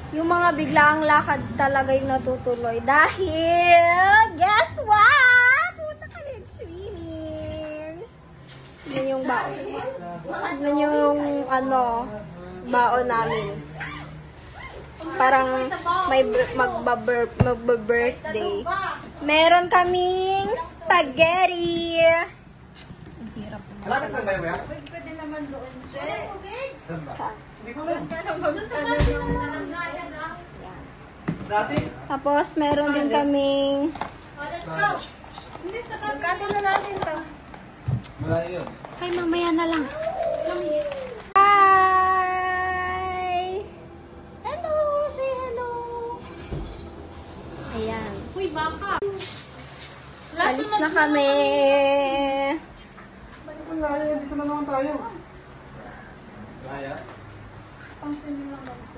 yung mga biglaang lakad talaga yung natutuloy. Dahil, guess what? Punta kami swimming. Yun yung baon. Yun yung, baon namin. Parang may magba-birthday. Meron kaming spaghetti. Ang hirap naman. Malapit lang ba yun, Maya? Pwede naman doon, Che. Saan? Hindi ko alam. Dati? Tapos, meron din kaming Let's go. Hindi, sa magkano na natin to? Malayo yun. ay, mamaya na lang. Hi! Hello! Say hello! Ayan. Uy, baka. Alis na kami. Malayo, dito na naman tayo. Maya? Pang swimming lang.